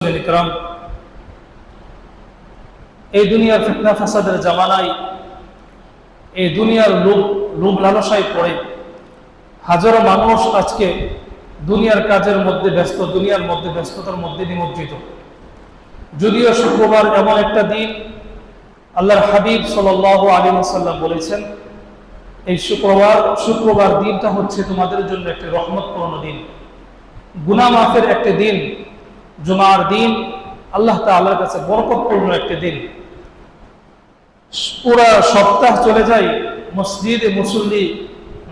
ইকরাম, এই দুনিয়ার ফিতনা ফাসাদের জামানায় এই দুনিয়ার লোভ লালসায় পড়ে হাজারো মানুষ আজকে দুনিয়ার কাজের মধ্যে ব্যস্ত, দুনিয়ার মধ্যে ব্যস্ততার মধ্যে নিমজ্জিত। যদিও শুক্রবার এমন একটা দিন, আল্লাহর হাবিব সাল্লাল্লাহু আলাইহি ওয়াসাল্লাম বলেছেন এই শুক্রবার দিনটা হচ্ছে তোমাদের জন্য একটি রহমতপূর্ণ দিন, গুনাহ মাফের একটি দিন। জুমার দিন আল্লাহ তাআলার কাছে বরকতপূর্ণ একটি দিন। পুরা সপ্তাহ চলে যায়, মসজিদে মুসল্লি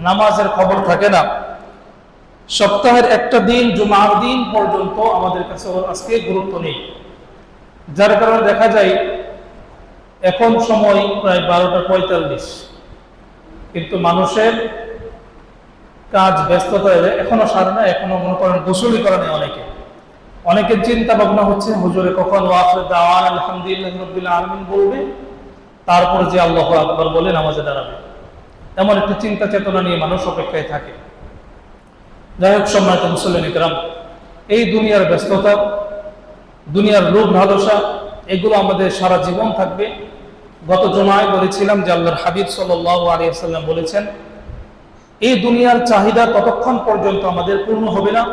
নামাজের খবর থাকে না। সপ্তাহের একটা দিন, জুমার দিন পর্যন্ত আমাদের কাছে আজকে গুরুত্ব নেই, যার কারণে দেখা যায় এখন সময় প্রায় 12:45, কিন্তু মানুষের কাজ ব্যস্ততা এখনো সারে না, এখনো মনে করেন গোসলই করে নেই। অনেকের চিন্তা ভাবনা হচ্ছে হুজুরে কখন ওয়াখির দাওয়ান আলহামদুলিল্লাহি রাব্বিল আলামিন বলবে, তারপর যে আল্লাহু আকবার বলে নামাজে দাঁড়াবে। এমন একটা চিন্তা চেতনা নিয়ে মানুষ অপেক্ষায় থাকে। যাই হোক, সম্মানিত মুসল্লিন ইকরাম, এই দুনিয়ার ব্যস্ততা, দুনিয়ার লোভ লালসা, এগুলো আমাদের সারা জীবন থাকবে। গত জুমায় বলেছিলাম যে আল্লাহর হাবিব সাল্লাল্লাহু আলাইহি ওয়াসাল্লাম বলেছেন এই দুনিয়ার চাহিদা ততক্ষণ পর্যন্ত আমাদের পূর্ণ হবে না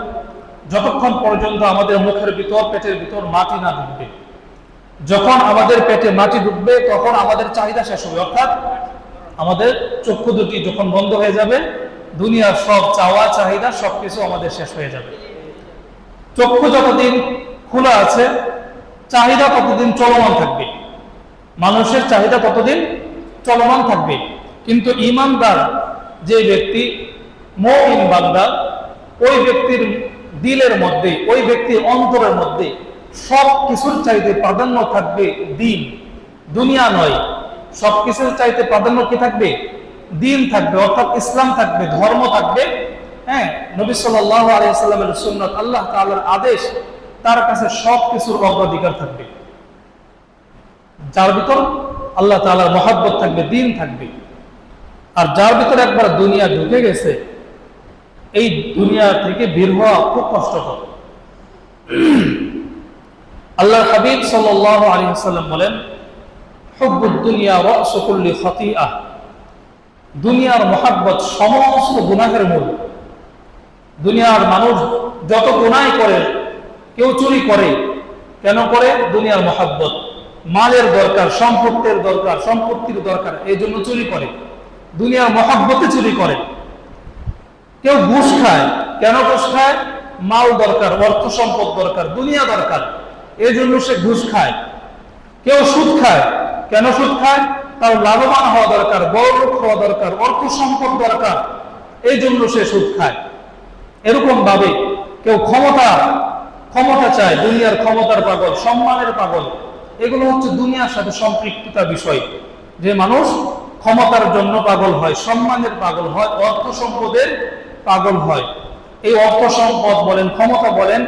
যতক্ষণ পর্যন্ত আমাদের মুখের ভিতর, পেটের ভিতর মাটি না ঢুকবে। যখন আমাদের পেটে মাটি ঢুকবে তখন আমাদের চাহিদা শেষ হবে, অর্থাৎ আমাদের চক্ষু দুটি যখন বন্ধ হয়ে যাবে, দুনিয়ার সব চাওয়া চাহিদা সবকিছু আমাদের শেষ হয়ে যাবে। চক্ষু যতদিন খোলা আছে, চাহিদা ততদিন চলমান থাকবে, মানুষের চাহিদা ততদিন চলমান থাকবে। কিন্তু ঈমানদার যে ব্যক্তি, মুমিন বান্দা, ওই ব্যক্তির দিলের মধ্যে, ওই ব্যক্তির অন্তরের মধ্যে সব কিছুর চাইতে প্রাধান্য থাকবে দিন, দুনিয়া নয়। সব কিছুর চাইতে প্রাধান্য কি থাকবে? দিন থাকবে, অর্থাৎ ইসলাম থাকবে, ধর্ম থাকবে। হ্যাঁ, নবী সাল্লাল্লাহু আলাইহি ওয়াসাল্লামের সুন্নাত, আল্লাহ তাআলার আদেশ, তার কাছে সব কিছুর অগ্রাধিকার থাকবে। যার ভিতর আল্লাহ তাআলার মহব্বত থাকবে, দিন থাকবে। আর যার ভিতর একবার দুনিয়া ঢুকে গেছে, এই দুনিয়া থেকে বের হওয়া খুব কষ্টকর। আল্লাহর হাবিব সাল্লাল্লাহু আলাইহি ওয়াসাল্লাম বলেন, হুব্বুদ দুনিয়া রাসু কুল্লি খাতিআহ, দুনিয়ার মহব্বত সমস্ত গুনাহের মূল। দুনিয়ার মানুষ যত গুনাহ করে, কেউ চুরি করে, কেন করে? দুনিয়ার মহব্বত, মালের দরকার, সম্পত্তির দরকার, এই জন্য চুরি করে, দুনিয়ার মহব্বতে চুরি করে। কেউ ঘুষ খায়, কেন ঘুষ খায়? মাল দরকার, অর্থ সম্পদ দরকার, দুনিয়া দরকার, এই জন্য সে ঘুষ খায়। কেউ সুদ খায়, কেন সুদ খায়? তার লাভবান হওয়া দরকার, বড় লোক হওয়া দরকার, অর্থ সম্পদ দরকার, এই জন্য সে সুদ খায়। এরকম ভাবে কেউ ক্ষমতা চায়, দুনিয়ার ক্ষমতার পাগল, সম্মানের পাগল। এগুলো হচ্ছে দুনিয়ার সাথে সম্পৃক্ততা বিষয়, যে মানুষ ক্ষমতার জন্য পাগল হয়, সম্মানের পাগল হয়, অর্থ সম্পদের পাগল হয়। এই অর্থ সম্পদ বলেন, ক্ষমতা বলেন,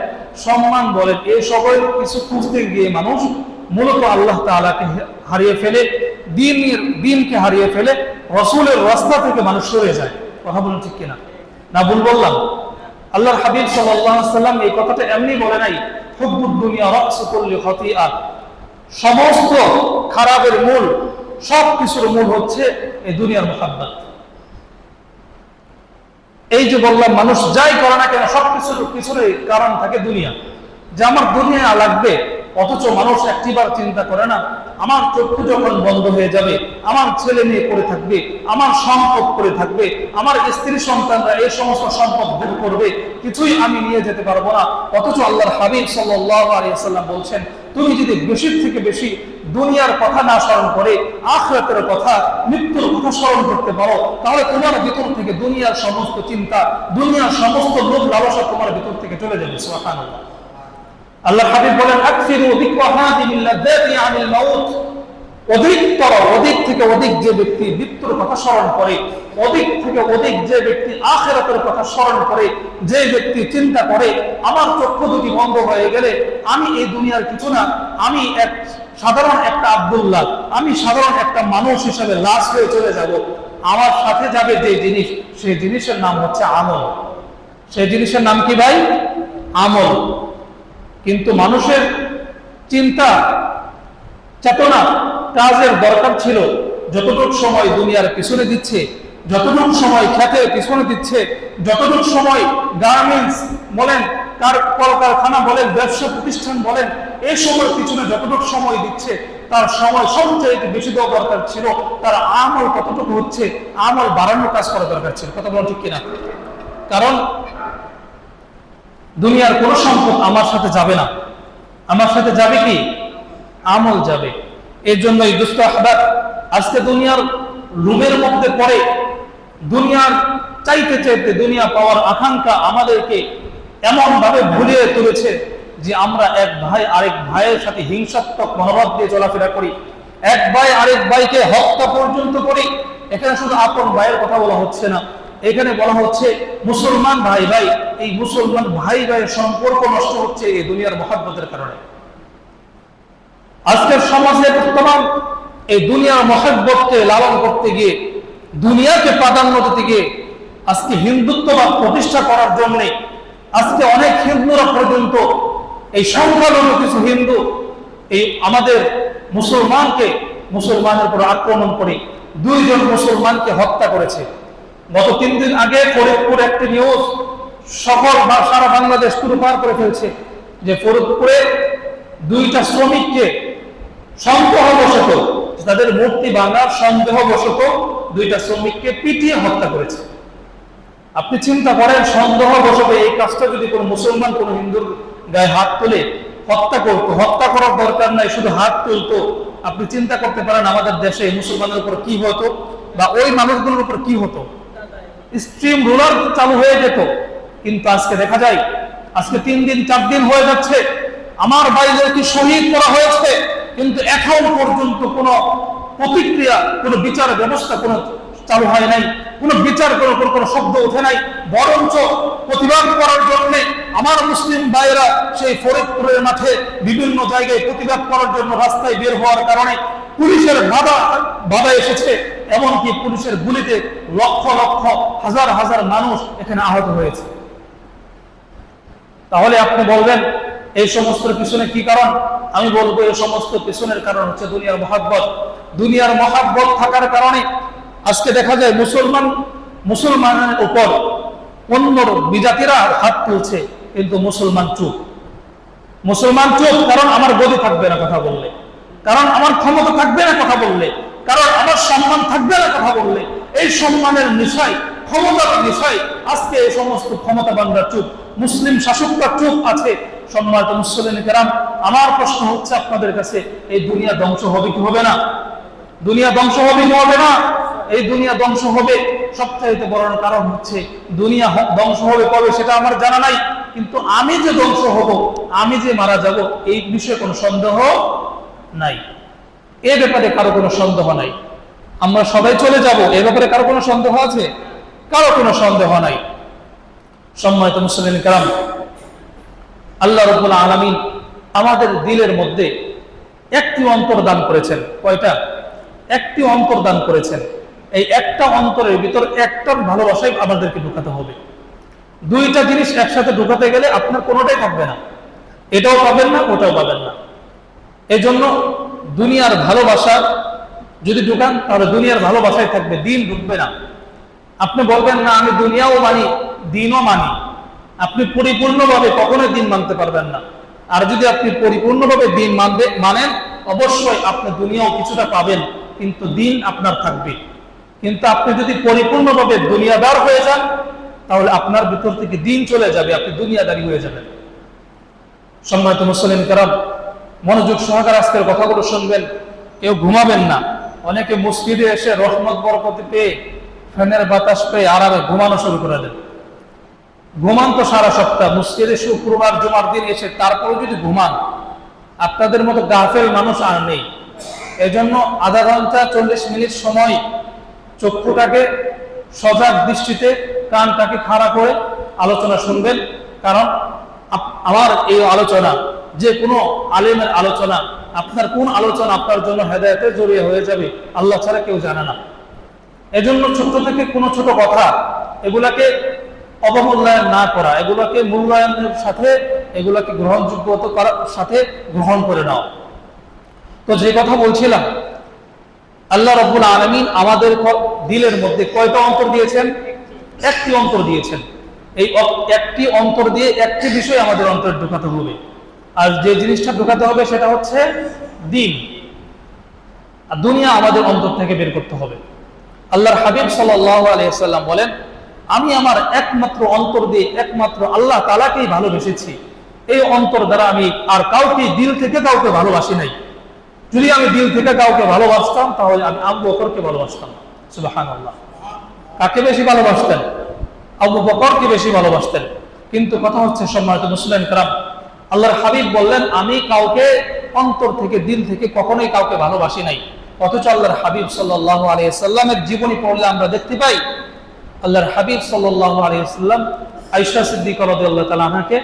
সম্মান বলেন, এই সকল কিছু খুঁজতে গিয়ে মানুষ মূলত আল্লাহ তাআলাকে হারিয়ে ফেলে, দিনকে হারিয়ে ফেলে, রাসূলের রাস্তা থেকে মানুষ সরে যায়। কথা বলুন ঠিক কিনা? না ভুল বললাম? আল্লাহর হাবিব সাল্লাল্লাহু আলাইহি ওয়াসাল্লাম এই কথাটা এমনি বলে নাই, হুব্বুদ দুনিয়া রাসু কুল্লি খাতিআহ, সমস্ত খারাপের মূল, সব কিছুর মূল হচ্ছে এই দুনিয়ার মহব্বত। এই যে বললাম, মানুষ যাই করে না কেন সবকিছুর পিছনে কারণ থাকে দুনিয়া, যে আমার দুনিয়া লাগবে। অথচ মানুষ একটিবার চিন্তা করে না, আমার চক্ষু যখন বন্ধ হয়ে যাবে, আমার ছেলে মেয়ে করে থাকবে, আমার সম্পদ করে থাকবে, আমার স্ত্রী সন্তানরা এই সমস্ত সম্পদ ভোগ করবে, কিছুই আমি নিয়ে যেতে পারবো না। অথচ আল্লাহর হাবিব সাল্লাল্লাহু আলাইহি ওয়াসাল্লাম বলছেন, তুমি যদি বেশি থেকে বেশি দুনিয়ার কথা না স্মরণ করে আখিরাতের কথা, মৃত্যুর কথা স্মরণ করতে পারো, তাহলে তোমার ভিতর থেকে দুনিয়ার সমস্ত চিন্তা, দুনিয়ার সমস্ত লোভ লালসা তোমার ভিতর থেকে চলে যাবে। সুবহানাল্লাহ। আল্লাহর হাবিব বলেন, আকসিরু যিকরা হাযিহিল লাযাতি আনিল মাউত, অধিক থেকে অধিক যে ব্যক্তি মৃত্যুর কথা স্মরণ করে, অধিক থেকে অধিক যে ব্যক্তি আখিরাতের কথা স্মরণ করে, যে ব্যক্তি চিন্তা করে আমার চক্ষু দুটি বন্ধ হয়ে গেলে আমি এই দুনিয়ার কিছু না, আমি সাধারণ একটা আব্দুল্লাহ, আমি সাধারণ একটা মানুষ হিসেবে লাশ হয়ে চলে যাব, আমার সাথে যাবে যে জিনিস, সেই জিনিসের নাম হচ্ছে আমল। সেই জিনিসের নাম কি ভাই? আমল। কিন্তু মানুষের চিন্তা চেতনা কাজের দরকার ছিল যতটুকু সময় দুনিয়ার পিছনে দিচ্ছে, যতটুকু সময় খ্যাতের পিছনে দিচ্ছে, যতটুকু সময় গার্মেন্টস বলেন, কলকারখানা বলেন, ব্যবসা প্রতিষ্ঠান বলেন, এই সময়ের পিছনে যতটুকু সময় দিচ্ছে তার সময় সবচেয়ে বেশি দেওয়া দরকার ছিল তার আমল কতটুকু হচ্ছে, আমল বাড়ানোর কাজ করা দরকার ছিল। কথা বলা ঠিক কিনা? কারণ দুনিয়ার কোন সম্পদ আমার সাথে যাবে না, আমার সাথে যাবে কি? আমল যাবে। এর জন্য এই দুষ্ট আহবাব আজকে দুনিয়ার রুমের মধ্যে পড়ে, দুনিয়ার চাইতে চাইতে দুনিয়া পাওয়ার আকাঙ্ক্ষা আমাদেরকে এমন ভাবে ভুলিয়ে তুলেছে যে আমরা এক ভাই আরেক ভাইয়ের সাথে হিংসাত্মক মনোভাব দিয়ে চলাফেরা করি, এক ভাই আরেক ভাইকে হত্যা পর্যন্ত করি। এখানে শুধু আপন ভাইয়ের কথা বলা হচ্ছে না, এখানে বলা হচ্ছে মুসলমান ভাই ভাই, এই মুসলমান ভাই ভাইয়ের সম্পর্ক নষ্ট হচ্ছে এই দুনিয়ার মহাব্বতের কারণে। আজকের সমাজে বর্তমান এই দুনিয়ার মহাব্বতকে লালন করতে গিয়ে, দুনিয়াকে প্রাধান্য দিতে গিয়ে আজকে হিন্দুত্ববাদ প্রতিষ্ঠা করার জন্য আজকে অনেক হিন্দুরা পর্যন্ত, এই সংখ্যালঘু কিছু হিন্দু এই আমাদের মুসলমানের উপর আক্রমণ করে 2 জন মুসলমানকে হত্যা করেছে। গত 3 দিন আগে ফরিদপুর একটি নিউজ সারা বাংলাদেশ তুলপার করে ফেলছে যে ফরিদপুরে 2টা শ্রমিককে সন্দেহবশত, তাদের মূর্তি ভাঙার সন্দেহবশত 2টা শ্রমিককে পিটিয়ে হত্যা করেছে। আপনি চিন্তা করেন, সন্দেহবশত এই কাজটা যদি কোনো মুসলমান কোনো হিন্দুর গায়ে হাত তুলে হত্যা করতো, হত্যা করার দরকার নাই, শুধু হাত তুলতো, আপনি চিন্তা করতে পারেন আমাদের দেশে মুসলমানের উপর কি হতো বা ওই মানুষগুলোর উপর কি হতো? স্ট্রিম রুলার চালু হয়ে যেত। কিন্তু আজকে দেখা যায়, আজকে 3 দিন 4 দিন হয়ে যাচ্ছে আমার ভাইদেরকে শহীদ করা হয়েছে, কিন্তু এখন পর্যন্ত কোনো প্রতিক্রিয়া, কোনো বিচার ব্যবস্থা কোনো চালু হয় নাই, কোনো বিচার করার কোনো শব্দ ওঠে নাই। বরঞ্চ প্রতিবাদ করার জন্য আমার মুসলিম ভাইয়েরা সেই ফরিদপুরের মাঠে বিভিন্ন জায়গায় প্রতিবাদ করার জন্য রাস্তায় বের হওয়ার কারণে পুলিশের বাধা এসেছে, এমনকি পুলিশের গুলিতে লক্ষ লক্ষ হাজার হাজার মানুষ এখানে আহত হয়েছে। তাহলে আপনি বলবেন এই সমস্ত পিছনে কি কারণ? আমি বলবো এই সমস্ত পিছনের কারণ হচ্ছে দুনিয়ার মহাব্বত। দুনিয়ার মহাব্বত থাকার কারণে আজকে দেখা যায় মুসলমানের উপর অন্য বিজাতিরা হাত তুলছে, কিন্তু মুসলমান চুপ। কারণ আমার গদি থাকবে না কথা বললে, কারণ আমার ক্ষমতা থাকবে না কথা বললে, কারণ আমার সম্মান থাকবে না কথা বললে। এই সম্মানের নিশায়, ক্ষমতার নিশায় আজকে এই সমস্ত ক্ষমতাবানরা চুপ, মুসলিম শাসকরা চুপ আছে। সম্মানিত মুসলিম কেরাম, আমার প্রশ্ন হচ্ছে আপনাদের কাছে, এই দুনিয়া ধ্বংস হবে কি হবে না? দুনিয়া ধ্বংস হবে কি হবে না? এই দুনিয়া ধ্বংস হবে। সবচাইতে বড় কারণ হচ্ছে দুনিয়া ধ্বংস হবে কবে সেটা আমার জানা নাই, কিন্তু আমি যে ধ্বংস হব, আমি যে মারা যাব, এই বিষয়ে কোনো সন্দেহ নাই। এ ব্যাপারে কারো কোনো সন্দেহ নাই। আমরা সবাই চলে যাব, এ ব্যাপারে কারো কোনো সন্দেহ আছে? কারো কোনো সন্দেহ নাই। সম্মানিত মুসলিম কেরাম, আল্লাহ রাব্বুল আলামিন আমাদের দিলের মধ্যে একটি অন্তর দান করেছেন। কয়টা? একটি অন্তর দান করেছেন। এই একটা অন্তরের ভিতর একটার ভালোবাসাই আমাদেরকে ঢুকাতে হবে। 2টা জিনিস একসাথে ঢুকাতে গেলে আপনার কোনোটাই থাকবে না, এটাও পাবেন না, ওটাও পাবেন না। এই জন্য দুনিয়ার ভালোবাসা যদি ঢুকান তাহলে দুনিয়ার ভালোবাসাই থাকবে, দিন ঢুকবে না। আপনি বলবেন না আমি দুনিয়াও মানি দিনও মানি, আপনি পরিপূর্ণভাবে কখনোই দিন মানতে পারবেন না। আর যদি আপনি পরিপূর্ণভাবে দিন মানেন, অবশ্যই আপনি দুনিয়াও কিছুটা পাবেন, কিন্তু দিন আপনার থাকবে। কিন্তু আপনি যদি পরিপূর্ণভাবে দুনিয়াদার হয়ে যান, তাহলে আপনার ভিতর থেকে দিন চলে যাবে, আপনি দুনিয়াদারি হয়ে যাবেন। সম্মানিত মুসলিম কেরাম, মনোযোগ সহকারে আজকের কথাগুলো শুনবেন, কেউ ঘুমাবেন না। অনেকে মসজিদে এসে রহমত বরকত পেয়ে, ফ্যানের বাতাস পেয়ে আরামে ঘুমানো শুরু করে দেন। ঘুমান তো সারা সপ্তাহ, মসজিদে শুক্রবার জুমার দিন এসে তারপরে যদি ঘুমান, আপনাদের মতো গাফেল মানুষ আর নেই। এজন্য আধা ঘন্টা 40 মিনিট সময় চক্ষুটাকে সজাগ দৃষ্টিতে, কানটাকে খাড়া করে আলোচনা শুনবেন। কারণ আমার এই আলোচনা, যে কোনো আলেমের আলোচনা, আপনার কোন আলোচনা আপনার জন্য হেদায়েতের জড়িয়ে হয়ে যাবে আল্লাহ ছাড়া কেউ জানে না। এজন্য ছোট থেকে কোনো ছোট কথা এগুলাকে অবমূল্যায়ন না করা, এগুলোকে মূল্যায়নের সাথে এগুলোকে গ্রহণযোগ্যতার সাথে গ্রহণ করে নাও। তো যে কথা বলছিলাম, আল্লাহ রাব্বুল আলামিন আমাদের দিলের মধ্যে কয়টা অন্তর দিয়েছেন? একটি অন্তর দিয়েছেন। এই একটি অন্তর দিয়ে একটি বিষয় আমাদের অন্তরে ঢোকাতে হবে, আর যে জিনিসটা ঢোকাতে হবে সেটা হচ্ছে দ্বীন, আর দুনিয়া আমাদের অন্তর থেকে বের করতে হবে। আল্লাহর হাবিব সাল্লাল্লাহু আলাইহি ওয়াসাল্লাম বলেন, আমি আমার একমাত্র অন্তর দিয়ে একমাত্র আল্লাহ তাআলাকেই ভালোবেসেছি। এই অন্তর দ্বারা আমি আর কাউকে দিল থেকে কাউকে ভালোবাসি নাই। যদি আমি দিল থেকে কাউকে ভালোবাসতাম তাহলে আমি আবু বকরকে ভালোবাসতাম। সুবহানাল্লাহ। কাকে বেশি ভালোবাসতেন? আবু বকরকে বেশি ভালোবাসতেন। কিন্তু কথা হচ্ছে, সম্মানিত মুসলিম کرام, আল্লাহর হাবিব বললেন, আমি কাউকে অন্তর থেকে দিল থেকে কখনোই কাউকে ভালোবাসি নাই। অথচ আল্লাহর হাবিব সাল্লাল্লাহু আলাইহি ওয়াসাল্লামের জীবনী পড়লে আমরা দেখতে পাই, আল্লাহর হাবিব সাল্লাল্লাহু আলাইহি ওয়াসাল্লাম আয়েশা সিদ্দিকা রাদিয়াল্লাহু তাআলা আনহাকে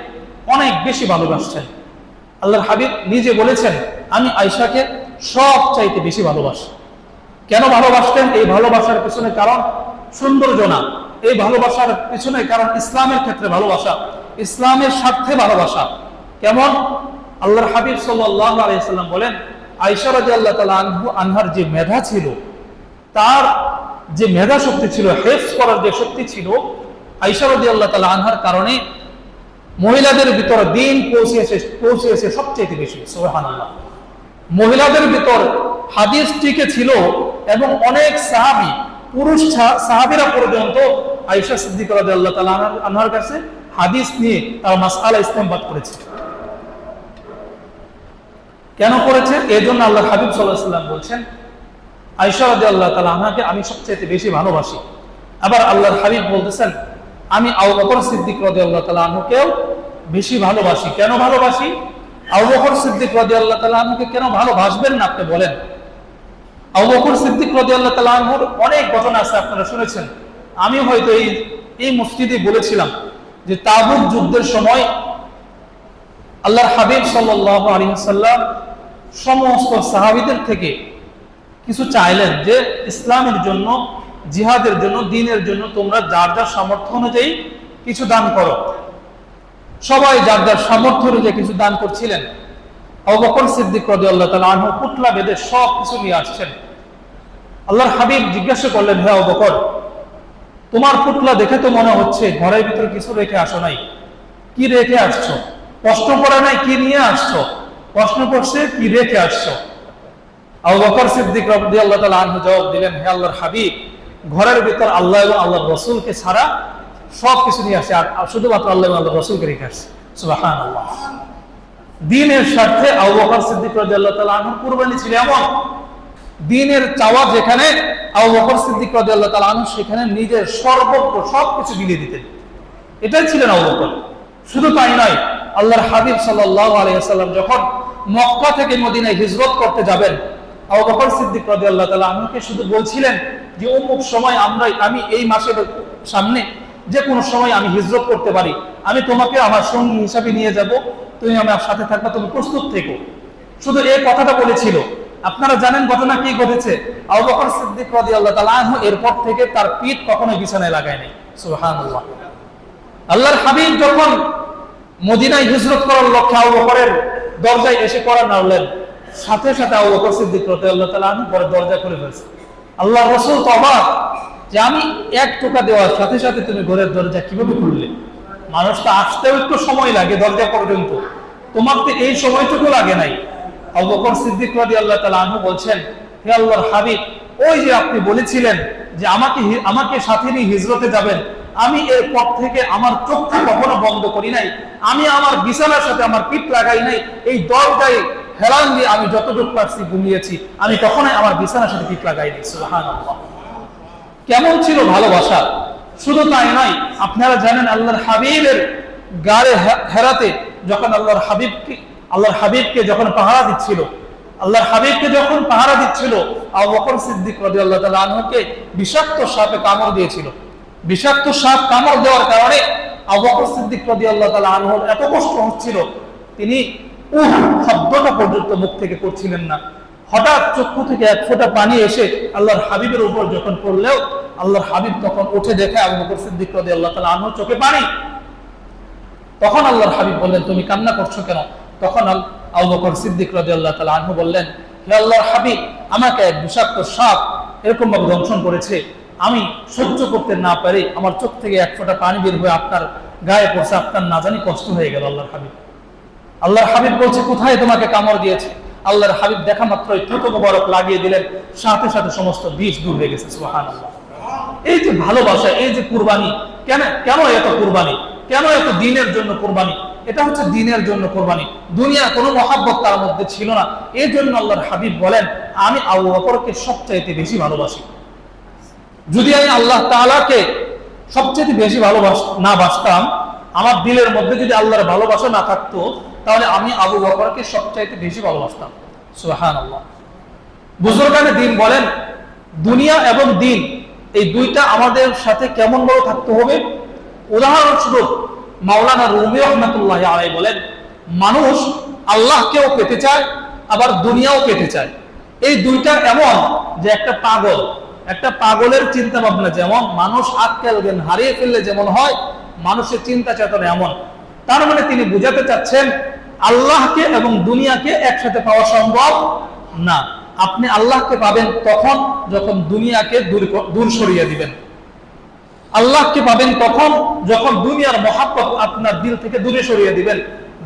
অনেক বেশি ভালোবাসতেন। আল্লাহর হাবিব নিজে বলেছেন, আমি আয়েশাকে সবচাইতে বেশি ভালোবাসি। কেন ভালোবাসতেন? এই ভালোবাসার পিছনে কারণ সৌন্দর্য না, এই ভালোবাসার পিছনে কারণ ইসলামের ক্ষেত্রে ভালোবাসা, ইসলামের স্বার্থে ভালোবাসা। কেমন? আল্লাহর হাবিব সাল্লাল্লাহু আলাইহি ওয়াসাল্লাম বলেন, আয়েশা রাদিয়াল্লাহু তাআলা আনহার যে মেধা ছিল, তার যে মেধা শক্তি ছিল, হেফজ করার যে শক্তি ছিল, আয়েশা রাদিয়াল্লাহু তাআলা আনহার কারণে মহিলাদের ভিতর দ্বীন পৌঁছেছে সবচেয়ে বেশি। সুবহানাল্লাহ। মহিলাদের ভিতর হাদিস টিকে ছিল এবং অনেক সাহাবী, পুরুষ সাহাবীরা পর্যন্ত আয়েশা সিদ্দিকা রাদিয়াল্লাহু তাআলা আনহার কাছে হাদিস নিয়ে তার মাসআলা ইসতিনবাত করেছে। কেন করেছে? এই জন্য আল্লাহর হাবিব সাল্লাল্লাহু আলাইহি ওয়াসাল্লাম বলছেন, আয়েশা রাদিয়াল্লাহু তাআলা আনহাকে আমি সবচেয়ে বেশি ভালোবাসি। আবার আল্লাহর হাবিব বলতেছেন, আমি আবু বকর সিদ্দিক রাদিয়াল্লাহু তাআলা আনহুকেও বেশি ভালোবাসি। কেন ভালোবাসি? আবু বকর সিদ্দিক রাদিয়াল্লাহু তাআলা আনহুকে কেন ভালোবাসবেন না আপনি বলেন? আবু বকর সিদ্দিক রাদিয়াল্লাহু তাআলা আনহুর অনেক ঘটনা আছে, আপনারা শুনেছেন। আমি হয়তো এই মসজিদে বলেছিলাম যে তাবুক যুদ্ধের সময় আল্লাহর হাবিব সাল্লাল্লাহু আলাইহি ওয়াসাল্লাম সমস্ত সাহাবীদের থেকে কিছু চাইলেন যে ইসলামের জন্য, জিহাদের জন্য, দ্বীনের জন্য তোমরা যার যার সামর্থ্য অনুযায়ী কিছু দান করো। সবাই যার যার সামর্থ্য অনুযায়ী কিছু দান করছিলেন। আবু বকর সিদ্দিক রাদিয়াল্লাহু তাআলা আনহু পুতলা বেঁধে সব কিছু নিয়ে আসছেন। আল্লাহর হাবিব জিজ্ঞাসা করলেন, হে আবু বকর, তোমার পুতলা দেখে তো মনে হচ্ছে ঘরের ভিতরে কিছু রেখে আসো নাই। কি রেখে আসছো? প্রশ্ন করা নাই কি নিয়ে আসছো, প্রশ্ন করছে কি রেখে আসছো। আবু বকর সিদ্দিক রাদিয়াল্লাহু তাআলা আনহু জবাব দিলেন, হে আল্লাহর হাবিব, ঘরের ভিতর আল্লাহ এবং আল্লাহর রাসূলকে ছাড়া সব কিছু নিয়ে আসে, আর শুধুমাত্র আল্লাহ এবং আল্লাহর রাসূলকে রেখে আসছে। সুবহানাল্লাহ। দ্বীনের স্বার্থে আবু বকর সিদ্দিক রাদিয়াল্লাহু তাআলা আনহু কুরবানি ছিল এমন, দ্বীনের চাওয়া যেখানে, আবু বকর সিদ্দিক রাদিয়াল্লাহু তাআলা আনহু সেখানে নিজের সর্বত্র সবকিছু বিলিয়ে দিতেন। এটাই ছিলেন আবু বকর। শুধু তাই নয়, আল্লাহর হাবিব সাল্লাল্লাহু আলাইহি ওয়াসাল্লাম যখন মক্কা থেকে মদিনায় হিজরত করতে যাবেন, আবু বকর সিদ্দিক রাদিয়াল্লাহু তাআলা আনহুকে শুধু বলছিলেন যে অমুক সময় আমি এই মাসের সামনে যে কোনো সময় আমি হিজরত করতে পারি, আমি তোমাকে আমার সঙ্গী হিসাবে নিয়ে যাব, তুমি আমার সাথে থাকবে, তুমি প্রস্তুত থেকো। শুধু এই কথাটা বলেছিল। আপনারা জানেন ঘটনা কি ঘটেছে? আবু বকর সিদ্দিক রাদিয়াল্লাহু তাআলা আনহু এরপর থেকে তার পিঠ কখনো বিছানায় লাগায় নাই। সুবহানাল্লাহ। আল্লাহর হাবিব যখন মদিনায় হিজরত করার লক্ষ্যে আবু বকরের দরজায় এসে করা নাড়লেন, সাথে সাথে আবু বকর সিদ্দিক রাদিয়াল্লাহু তাআলা আনহু পরে দরজা খুলে ফেলছে। আল্লাহর রাসূল তো অবাক যে আমি এক টোকা দেওয়ার সাথে সাথে তুমি ঘরের দরজা কিভাবে খুললে? মানুষ তো আসতেও একটু সময় লাগে দরজা পর্যন্ত, তোমার তো এই সময়টুকু লাগে নাই। আবু বকর সিদ্দিক রাদিয়াল্লাহু তাআলা আনহু বলছেন, হে আল্লাহর হাবিব, ওই যে আপনি বলেছিলেন যে আমাকে সাথে নিয়ে হিজরতে যাবেন, আমি এর পর থেকে আমার চোখটা কখনো বন্ধ করি নাই, আমি আমার বিছানার সাথে আমার পিঠ লাগাই নাই, এই দরজায় হেলান দিয়ে আমি যতটুকু পারছি ঘুমিয়েছি, আমি কখনোই আমার বিছানার সাথে পিঠ লাগাইনি। সুবহানাল্লাহ। কেমন ছিল ভালোবাসা! শুধু তাই নয়, আপনারা জানেন আল্লাহর হাবিবের গায়ে হেরাতে যখন আল্লাহর হাবিবকে যখন পাহারা দিচ্ছিল, আবু বকর সিদ্দিক রাদিয়াল্লাহু তাআলা আনহুকে বিষাক্ত সাপে কামড় দিয়েছিল। বিষাক্ত সাপ কামড় দেওয়ার কারণে আবু বকর সিদ্দিক রাদিয়াল্লাহু তাআলা আনহুর এত কষ্ট হচ্ছিল, তিনি শব্দটা পর্যন্ত মুখ থেকে করছিলেন না। হঠাৎ চক্ষু থেকে এক ফোঁটা পানি এসে আল্লাহর হাবিবের উপর যখন পড়লেও আল্লাহর হাবিব তখন উঠে দেখে আবু বকর সিদ্দিক রাদিয়াল্লাহু তাআলা আনহুর চোখে পানি। তখন আল্লাহর হাবিব বললেন, তুমি কান্না করছো কেন? তখন আবু বকর সিদ্দিক রাদিয়াল্লাহু তাআলা আনহু বললেন, হে আল্লাহর হাবিব, আমাকে এক বিষাক্ত সাপ এরকম ভাবে দংশন করেছে, আমি সহ্য করতে না পারি আমার চোখ থেকে এক ফোঁটা পানি বের হয়ে আপনার গায়ে পড়ছে, আপনার না জানি কষ্ট হয়ে গেল। আল্লাহর হাবিব বলছে, কোথায় তোমাকে কামড় দিয়েছে? আল্লাহর হাবিব দেখা মাত্রই থুতু মোবারক লাগিয়ে দিলেন, সাথে সাথে সমস্ত বিষ দূর হয়ে গেছে। সুবহানাল্লাহ। এই যে ভালোবাসা, এই যে কুরবানি, কেন এত কুরবানি, কেন এত দিনের জন্য কুরবানি? এটা হচ্ছে দিনের জন্য কুরবানি, দুনিয়ার কোনো মহাব্বত তার মধ্যে ছিল না। এই জন্য আল্লাহর হাবিব বলেন, আমি আবু বকরকে সবচাইতে বেশি ভালোবাসি। যদি আমি আল্লাহ তাআলাকে সবচেয়ে বেশি না বাসতাম, আমার দিলের মধ্যে যদি আল্লাহর ভালোবাসা না থাকতো, তাহলে আমি আবু বকরকে সবচাইতে বেশি ভালোবাসতাম। সুবহানাল্লাহ। বুজুর্গানে দিন বলেন, দুনিয়া এবং দিন এই দুইটা আমাদের সাথে কেমন ভাবে থাকতে হবে। উদাহরণস্বরূপ মাওলানা রুমি রহমাতুল্লাহি আলাইহি বলেন, মানুষ আল্লাহকেও পেতে চায়, আবার দুনিয়াও পেতে চায়। এই দুইটা এমন যে একটা পাগলের চিন্তা ভাবনা যেমন, মানুষ আক্কেল জ্ঞান হারিয়ে ফেললে যেমন হয়, মানুষের চিন্তা চেতনা এমন। তার মানে তিনি বুঝাতে চাচ্ছেন, আল্লাহকে এবং দুনিয়াকে একসাথে পাওয়া সম্ভব না। আপনি আল্লাহকে পাবেন তখন যখন দুনিয়াকে দূর সরিয়ে দিবেন। আল্লাহকে পাবেন তখন যখন দুনিয়ার মহাব্বত আপনার দিল থেকে দূরে সরিয়ে দিবেন।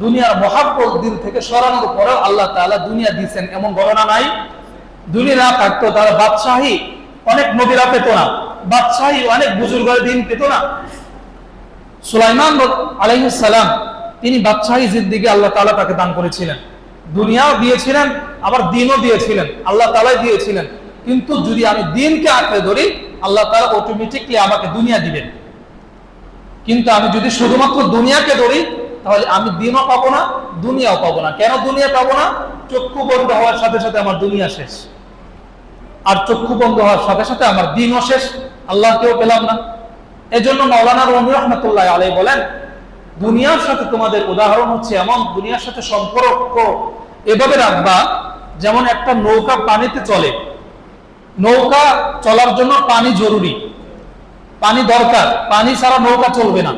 দুনিয়ার মহাব্বত দিল থেকে সরানোর পরেও আল্লাহ তাআলা দুনিয়া দিয়েছেন, এমন গণনা নাই। দুনিয়া না থাকতো তারা বাদশাহী অনেক নবীরা পেত না, বাদশাহী অনেক বুজুর্গের দিন পেত না। সুলাইমান আলাইহিস সালাম, তিনি বাদশাহী জিন্দেগি আল্লাহ তাআলা তাকে দান করেছিলেন, দুনিয়াও দিয়েছিলেন, আবার দিনও দিয়েছিলেন, আল্লাহ তাআলাই দিয়েছিলেন। কিন্তু যদি আমি দিনকে আঁকড়ে ধরি, আল্লাহ তাআলা অটোমেটিকলি আমাকে দুনিয়া দিবেন। কিন্তু আমি যদি শুধুমাত্র দুনিয়াকে ধরি, তাহলে আমি দিনও পাবো না, দুনিয়াও পাবো না। কেন দুনিয়া পাবো না? চক্ষু বন্ধ হওয়ার সাথে সাথে আমার দুনিয়া শেষ, আর চক্ষু বন্ধ হওয়ার সাথে সাথে আমার দিনও শেষ, আল্লাহকেও পেলাম না। এজন্য মাওলানা রুমি রাহমাতুল্লাহি আলাইহি বলেন, দুনিয়ার সাথে তোমাদের উদাহরণ হচ্ছে এমন, দুনিয়ার সাথে সম্পর্ক এভাবে রাখবা যেমন একটা নৌকা পানিতে চলে। নৌকা চলার জন্য পানি জরুরি, পানি দরকার, পানি ছাড়া নৌকা চলবে না।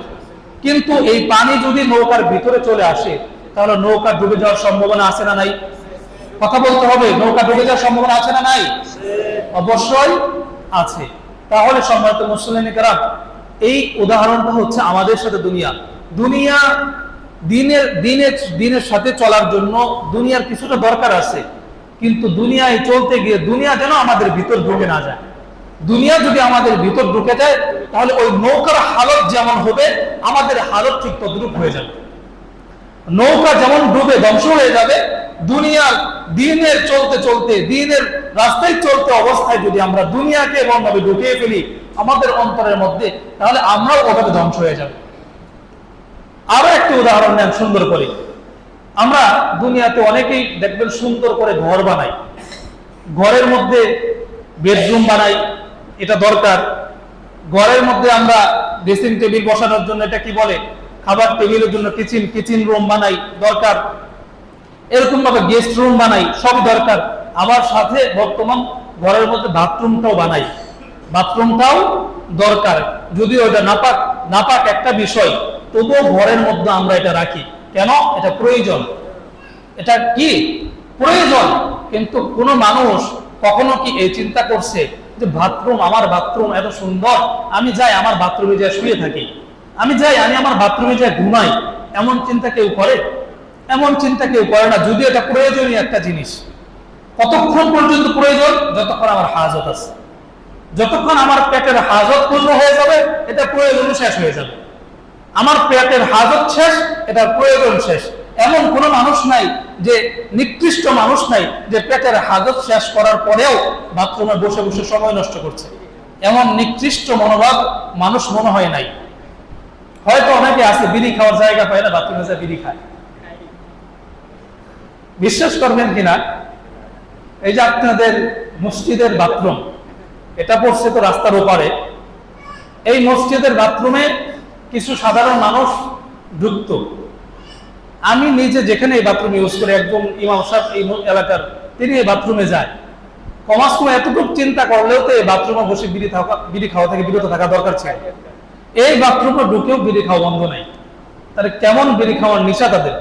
কিন্তু এই পানি যদি নৌকার ভিতরে চলে আসে, তাহলে নৌকা ডুবে যাওয়ার সম্ভাবনা আছে না নাই? কথা বলতে হবে, নৌকা ডুবে যাওয়ার সম্ভাবনা আছে না নাই? অবশ্যই আছে। তাহলে সম্মানিত মুসলিম কেরাম, এই উদাহরণটা হচ্ছে আমাদের সাথে দুনিয়া দিনের সাথে চলার জন্য দুনিয়ার কিছুটা দরকার আছে, কিন্তু দুনিয়ায় চলতে গিয়ে দুনিয়া যেন আমাদের ভিতর ঢুকে না যায়। দুনিয়া যদি আমাদের ভিতর ঢুকে যায়, তাহলে ওই নৌকার হালত যেমন হবে, আমাদের হালত ঠিক তদ্রুপ হয়ে যাবে। নৌকা যেমন ডুবে ধ্বংস হয়ে যাবে, দিনের চলতে চলতে, দিনের রাস্তায় চলতে অবস্থায় যদি আমরা দুনিয়াকে এমন ভাবে ঢুকিয়ে ফেলি আমাদের অন্তরের মধ্যে, তাহলে আমরাও ওভাবে ধ্বংস হয়ে যাবে। আরো একটা উদাহরণ নেন সুন্দর করে। আমরা দুনিয়াতে অনেকেই দেখবেন সুন্দর করে ঘর বানাই, ঘরের মধ্যে বেডরুম বানাই, এটা দরকার। ঘরের মধ্যে আমরা ড্রেসিং টেবিল বসানোর জন্য, এটা কি বলে, খাবার টেবিলের জন্য কিচেন রুম বানাই, দরকার। এরকম ভাবে গেস্ট রুম বানাই, সব দরকার। আবার সাথে বর্তমান ঘরের মধ্যে বাথরুমটাও বানাই, বাথরুমটাও দরকার। যদিও এটা নাপাক একটা বিষয়, তবুও ঘরের মধ্যে আমরা এটা রাখি। কেন? এটা প্রয়োজন। এটা কি প্রয়োজন? কিন্তু কোন মানুষ কখনো কি এই চিন্তা করছে যে আমার বাথরুম এত সুন্দর, আমি যাই আমার বাথরুমে যাই শুয়ে থাকি, আমি আমার বাথরুমে যাই ঘুমাই? এমন চিন্তা কেউ করে? এমন চিন্তা কেউ করে না। যদি এটা প্রয়োজনীয় একটা জিনিস, কতক্ষণ পর্যন্ত প্রয়োজন? যতক্ষণ আমার হাজত আছে, যতক্ষণ আমার পেটের হাজত পূর্ণ হয়ে যাবে, এটা প্রয়োজন শেষ হয়ে যাবে। আমার পেটের হাজত শেষ, এটার প্রয়োজন শেষ। এমন কোন মানুষ নাই, যে নিকৃষ্ট মানুষ নাই, যে পেটের হাজত শেষ করার পরেও বাথরুমে বসে বসে সময় নষ্ট করছে। এমন নিকৃষ্ট মনোভাব মানুষ মনে হয় নাই। হয়তো অনেকে আছে বিড়ি খাওয়ার জায়গা পায় না, বাথরুমে যায় বিড়ি খায়। বিশ্বাস করবেন কিনা, এই যে আপনাদের মসজিদের বাথরুম, এটা পড়ছে তো রাস্তার ওপারে। এই মসজিদের বাথরুমে কিছু সাধারণ মানুষ ঢুকতো। আমি নিজে যেখানে এই বাথরুম ইউজ করি, একজন ইমাম সাহেব এই এলাকার, তিনি এই বাথরুমে যায়। কমাস কম এতটুকু চিন্তা করলেও তো এই বাথরুমে বসে বিড়ি খাওয়া থেকে বিরত থাকা দরকার ছিল। এই বাথরুমে ঢুকেও বিড়ি খাওয়া বন্ধ নাই। তাহলে কেমন বিড়ি খাওয়ার নেশা তাদের।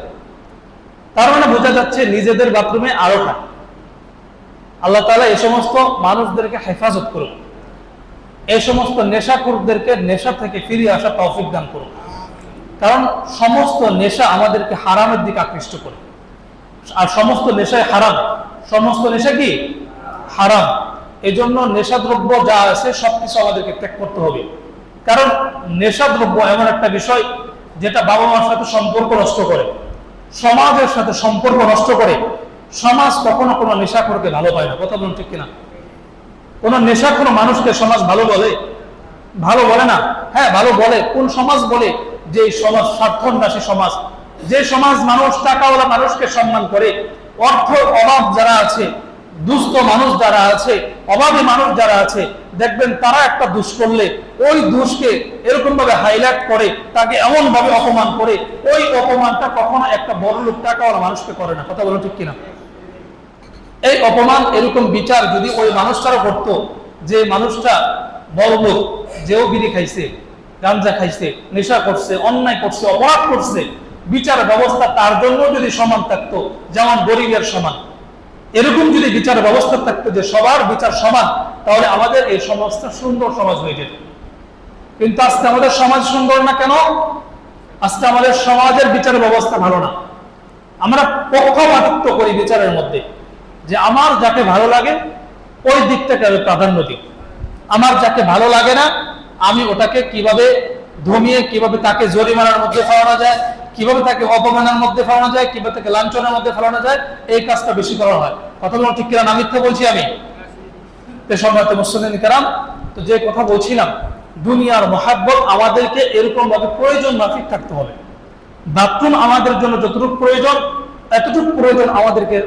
তার মানে বোঝা যাচ্ছে নিজেদের বাথরুমে আরো খায়। আল্লাহ তাআলা এই সমস্ত মানুষদেরকে হেফাজত করুন, এই সমস্ত নেশাখোরদেরকে নেশা থেকে ফিরিয়ে আসা তৌফিক দান করুন। কারণ সমস্ত নেশা আমাদেরকে হারামের দিকে আকৃষ্ট করে, আর সমস্ত নেশাই হারাম। সমস্ত নেশা কি হারাম। এই জন্য নেশাদ্রব্য যা আছে সবকিছু আমাদেরকে ত্যাগ করতে হবে। কারণ নেশাদ্রব্য এমন একটা বিষয় যেটা বাবা মার সাথে সম্পর্ক নষ্ট করে, সমাজের সাথে সম্পর্ক নষ্ট করে। সমাজ কখনো কোনো নেশাখোরকে ভালো পায় না, কথা বলুন ঠিক কিনা? কোন নেশাখোর মানুষকে সমাজ ভালো বলে? ভালো বলে না। হ্যাঁ ভালো বলে। কোন সমাজ বলে? যে সমাজ স্বার্থন্যাসী সমাজ, যে সমাজ মানুষ টাকাওয়ালা মানুষকে সম্মান করে, অর্থ অভাব যারা আছে, দুস্থ মানুষ যারা আছে, অভাবী মানুষ যারা আছে, দেখবেন তারা একটা দোষ করলে ওই দোষকে এরকম ভাবে হাইলাইট করে, তাকে এমন ভাবে অপমান করে, ওই অপমানটা কখনো একটা বড় লোক টাকাওয়ালা মানুষকে করে না, কথা বলো ঠিক কিনা? এই অপমান এরকম বিচার যদি ওই মানুষটারও করতো, যে মানুষটা বড় লোক, যেও বিড়ি খাইছে, গাঞ্জা খাইছে, নেশা করছে, অন্যায় করছে, অপরাধ করছে, বিচার ব্যবস্থা তার জন্য যদি সমান থাকতো, যেমন গরিবের সমান, এরকম যদি বিচার ব্যবস্থা থাকতো যে সবার বিচার সমান, তাহলে আমাদের এই সমাজটা সুন্দর সমাজ হয়ে যেত। কিন্তু আজকে আমাদের সমাজ সুন্দর না কেন? আজকে আমাদের সমাজের বিচার ব্যবস্থা ভালো না। আমরা পক্ষপাতিত্ব করি বিচারের মধ্যে, যে আমার যাকে ভালো লাগে ওই দিকটাকে আমি প্রাধান্য দিই, আমার যাকে ভালো লাগে না আমি ওটাকে কিভাবে ধমিয়ে, কিভাবে তাকে জরিমানার মধ্যে ফেলানো যায়, কিভাবে তাকে অপমানের মধ্যে ফেলানো যায়, কিভাবে তাকে লাঞ্ছনার মধ্যে ফেলানো যায়, এই কাজটা বেশি করা হয়। কথা বলুন ঠিক কিনা? না মিথ্যা বলছি আমি? সম্মানিত মুসলিম কিরাম, তো যে কথা বলছিলাম, দুনিয়ার মহাব্বত আমাদেরকে এরকম ভাবে প্রয়োজন মাফিক থাকতে হবে। বাথরুম আমাদের জন্য যতটুকু প্রয়োজন, এতটুকু প্রয়োজন আমাদেরকে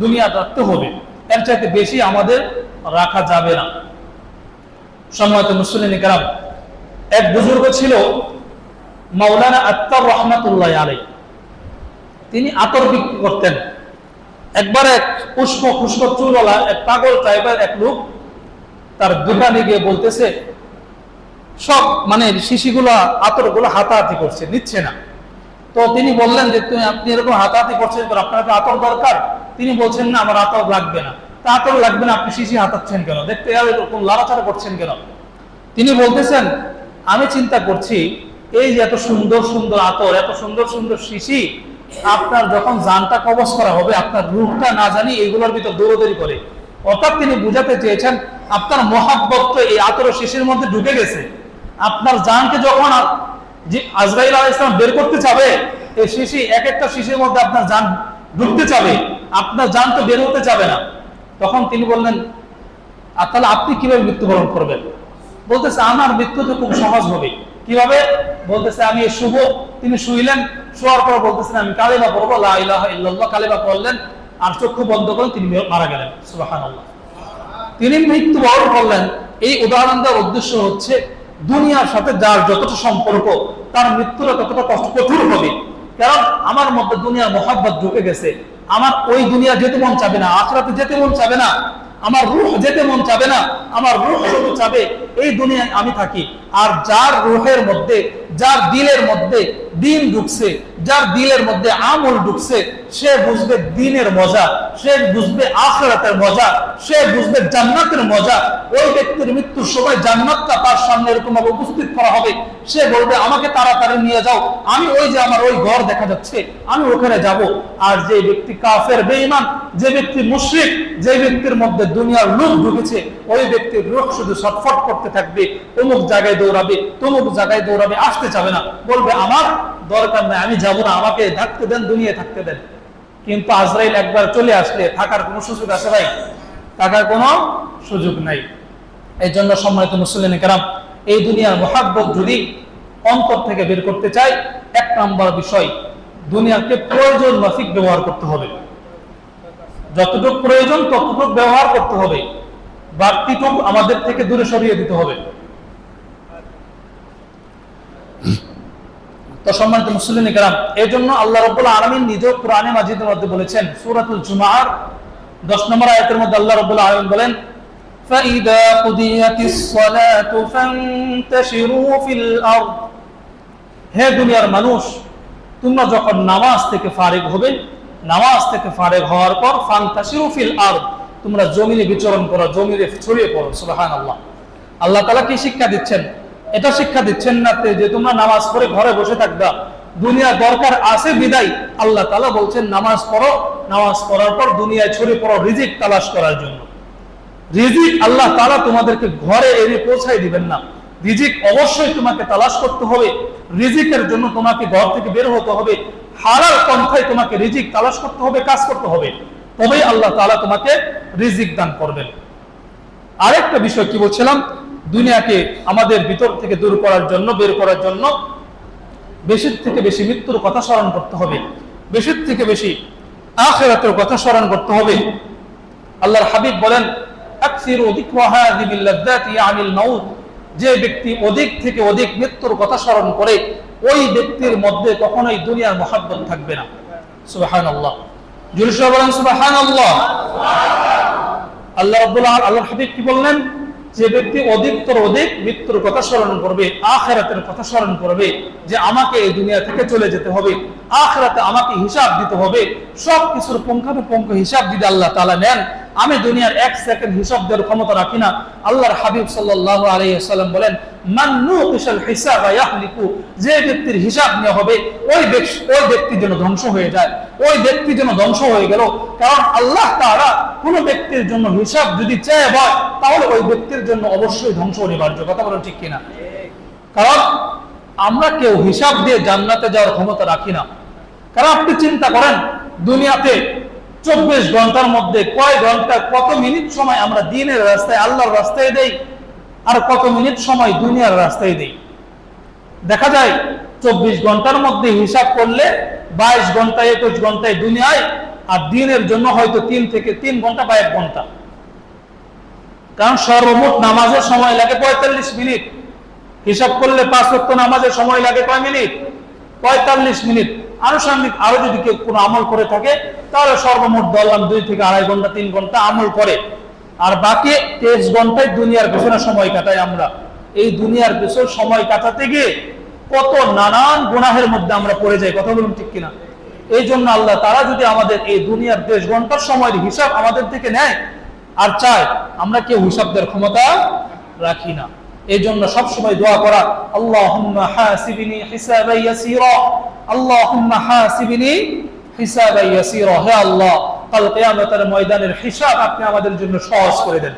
দুনিয়া রাখতে হবে, এর চাইতে বেশি আমাদের রাখা যাবে না। সম্মানিত মুসলিম কিরাম, এক বুজুর্গ ছিল মাওলানা আত্তার রহমাতুল্লাহ আলাইহি, তিনি আতর বিক্রি করতেন। একবার এক খুশক চুলওয়ালা এক পাগল টাইপের এক লোক তার দোকানে গিয়ে বলতেছে, সব মানে শিশিগুলা আতরগুলো হাতাহাতি করছে, নিচ্ছে না। তো তিনি বললেন যে আপনি এরকম হাতাহাতি করছেন, আপনার তো আতর দরকার। তিনি বলছেন না আমার আতর লাগবে না। তা আতর লাগবে না, আপনি শিশি হাতাচ্ছেন কেন? দেখতে এরকম লাড়াচাড়া করছেন কেন? তিনি বলতেছেন আমি চিন্তা করছি এই যে এত সুন্দর সুন্দর আতর, এত সুন্দর সুন্দর শিশি, আপনার যখন জানটা কবজ করা হবে আপনার রূহটা না জানি এইগুলোর ভিতর দৌড়দৌড়ি করে। অর্থাৎ তিনি বুঝাতে চেয়েছেন আপনার মহাব্বত এই আতর শিশির মধ্যে ঢুকে গেছে। আপনার জানকে যখন আজরাইল আলাইহিস সালাম বের করতে যাবে, এই শিশি এক একটা শিশির মধ্যে আপনার জান ঢুকতে যাবে, আপনার জান তো বের হতে যাবে না। তখন তিনি বললেন তাহলে আপনি কিভাবে মৃত্যুবরণ করবেন? বলতেছে আমার মৃত্যু তো খুব সহজ হবে। কিভাবে? বলতেছে আমি শুভ। তিনি শুইলেন, শোয়ার পর বলতেছেন আমি কালিমা পড়বো, লা ইলাহা ইল্লাল্লাহ, কালিমা পড়লেন আর চক্ষু বন্ধ করলেন, তিনি মারা গেলেন। সুবহানাল্লাহ। তিনি মৃত্যুবরণ করলেন। এই উদাহরণ দেওয়ার উদ্দেশ্য হচ্ছে দুনিয়ার সাথে যার যতটা সম্পর্ক তার মৃত্যুটা ততটা কঠোর হবে। কারণ আমার মধ্যে দুনিয়ার মহাব্বত ঢুকে গেছে, আমার ওই দুনিয়া যেতে মন চাবে না, আখিরাতে যেতে মন চাবে না, আমার রূহ যেতে মন চাবে না, আমার রূহ শুধু চাবে এই দুনিয়ায় আমি থাকি। আর যার রূহের মধ্যে, যার দিলের মধ্যে দিন ঢুকছে, যার দিলের মধ্যে আমল ঢুকছে, সে বুঝবে দিনের মজা, সে বুঝবে আখিরাতের মজা, সে বুঝবে জান্নাতের মজা। ওই ব্যক্তির মৃত্যুর সময় জান্নাতটা তার সামনে এরকম ভাবে উপস্থিত করা হবে, সে বলবে আমাকে তাড়াতাড়ি নিয়ে যাও, আমি ওই যে আমার ওই ঘর দেখা যাচ্ছে আমি ওখানে যাব। আর যে ব্যক্তি কাফের, বেঈমান, যে ব্যক্তি মুশরিক, যে ব্যক্তির মধ্যে দুনিয়ার লোভ ঢুকেছে, ওই ব্যক্তির রূহ শুধু ছটফট করতে থাকবে, অমুক জায়গায় দৌড়াবে, তমুক জায়গায় দৌড়াবে, আসতে চাবে না, বলবে আমার দরকার নাই, আমি যাব না, আমাকে থাকতে দেন, দুনিয়ায় থাকতে দেন। কিন্তু আজরাইল একবার চলে আসলে থাকার কোনো সুযোগ আছে ভাই? থাকার কোনো সুযোগ নাই। এই জন্য সম্মানিত মুসলিম কেরাম, এই দুনিয়ার মহাব্বত যদি অন্তর থেকে বের করতে চাই, এক নম্বর বিষয় দুনিয়াকে প্রয়োজন মাফিক ব্যবহার করতে হবে। যতটুকু প্রয়োজন ততটুকু ব্যবহার করতে হবে, বাড়তিটুকু আমাদের থেকে দূরে সরিয়ে দিতে হবে। তো সম্মানিত মুসলিম কেরাম, এই জন্য আল্লাহ রাব্বুল আলামিন নিজেও কোরআনে মাজিদের মধ্যে বলেছেন, সূরাতুল জুমার 10 নম্বর আয়াতের মধ্যে আল্লাহ রাব্বুল আলামিন বলেন, فَإِذَا قُضِيَتِ الصَّلَاةُ فَانتَشِرُوا فِي الْأَرْضِ। হে দুনিয়ার মানুষ, তোমরা যখন নামাজ থেকে ফারিগ হবে, নামাজ থেকে ফারিগ হওয়ার পর ফান্তাশিরু ফিল আরদ, তোমরা জমিনে বিচরণ করো, জমিনে ছড়িয়ে পড়ো। সুবহানাল্লাহ। আল্লাহ তাআলা কি শিক্ষা দিচ্ছেন? এটা শিক্ষা দিচ্ছেন না যে তোমরা নামাজ পড়ে ঘরে বসে থাকবা, দুনিয়া দরকার আছে বিদায়। আল্লাহ তাআলা বলছেন নামাজ পড়ো, নামাজ পড়ার পর দুনিয়ায় ছড়িয়ে পড়ো রিজিক তালাশ করার জন্য। রিজিক আল্লাহ তাআলা তোমাদেরকে ঘরে এনে পৌঁছায় দিবেন না। রিজিক অবশ্যই তোমাকে তালাশ করতে হবে। রিজিকের জন্য তোমাকে ঘর থেকে বের হতে হবে, হালাল পন্থায় তোমাকে রিজিক তালাশ করতে হবে, কাজ করতে হবে, তবেই আল্লাহ তাআলা তোমাকে রিজিক দান করবেন। আরেকটা বিষয় কি বলছিলাম, দুনিয়াকে আমাদের ভিতর থেকে দূর করার জন্য, বের করার জন্য বেশি থেকে বেশি মৃত্যুর কথা স্মরণ করতে হবে, বেশি থেকে বেশি আখিরাতের কথা স্মরণ করতে হবে। আল্লাহর হাবিব বলেন, আকসিরু যিকরা হাযিহিল লাযযাতি আনিল মাউত, যে ব্যক্তি অধিক থেকে অধিক মৃত্যুর কথা স্মরণ করে ওই ব্যক্তির মধ্যে কখনোই দুনিয়ার মহব্বত থাকবে না। সুবহানাল্লাহ। জোরে সরে বলেন সুবহানাল্লাহ। আল্লাহর হাবিব কি বললেন? যে ব্যক্তি অধিকতর অধিক মৃত্যুর কথা স্মরণ করবে, আখিরাতের কথা স্মরণ করবে, যে আমাকে এই দুনিয়া থেকে চলে যেতে হবে, আখিরাতে আমাকে হিসাব দিতে হবে, সব কিছুর পুঙ্খানুপুঙ্খ হিসাব যদি আল্লাহ তাআলা নেন, আমি দুনিয়ার 1 সেকেন্ড হিসাব দেওয়ার ক্ষমতা রাখি না। আল্লাহর হাবিব সাল্লাল্লাহু আলাইহি ওয়াসাল্লাম বলেন, মান নুকিশাল হিসাবা ইয়াহলিকু, যে ব্যক্তির হিসাব নেওয়া হবে ওই ব্যক্তি যেন ধ্বংস হয়ে যায়, ওই ব্যক্তি যেন ধ্বংস হয়ে গেল। কারণ আল্লাহ তাআলা কোন ব্যক্তির জন্য হিসাব যদি চায় হয়, তাহলে ওই ব্যক্তির জন্য অবশ্যই ধ্বংস অনিবার্য। কথা বলেন ঠিক কিনা? কারণ আমরা কেউ হিসাব দিয়ে জান্নাতে যাওয়ার ক্ষমতা রাখি না। কারণ আপনি চিন্তা করেন, দুনিয়াতে 24 ঘন্টার মধ্যে কয় ঘন্টা, কত মিনিট সময় আমরা দ্বীনের রাস্তায়, আল্লাহর রাস্তায় দেই, আর কত মিনিট সময় দুনিয়ার রাস্তায় দেই। দেখা যায় 24 ঘন্টার মধ্যে হিসাব করলে 22 ঘন্টা 21 ঘন্টায় দুনিয়ায়, আর দ্বীনের জন্য হয়তো 3 ঘন্টা বা 1 ঘন্টা। কারণ সর্বমোট নামাজের সময় লাগে 45 মিনিট, হিসাব করলে 5 ওয়াক্ত নামাজের সময় লাগে কয় মিনিট? 45 মিনিট। আনুষঙ্গিক আরো যদি কেউ কোনো আমল করে থাকে, তাহলে সর্বমোট ধরলাম 2 থেকে 2.5 ঘন্টা 3 ঘন্টা আমল করে, আর বাকি 23 ঘন্টায় দুনিয়ার পেছনে সময় কাটাই আমরা। এই দুনিয়ার পেছনে সময় কাটাতে গিয়ে কত নানান গুনাহের মধ্যে আমরা পড়ে যাই। কথা বলুন ঠিক কিনা? এই জন্য আল্লাহ তাআলা যদি আমাদের এই দুনিয়ার 23 ঘন্টার সময়ের হিসাব আমাদের থেকে নেয় আর চায়, আমরা কেউ হিসাব দেওয়ার ক্ষমতা রাখি না। এই জন্য সবসময় দোয়া করা, আল্লাহুম্মা হাসিবনি হিসাবান ইয়াসীরা, আল্লাহুম্মা হাসিবনি হিসাবান ইয়াসীরা। হে আল্লাহ, কাল কিয়ামতের ময়দানের হিসাব আপনি আমাদের জন্য সহজ করে দেন।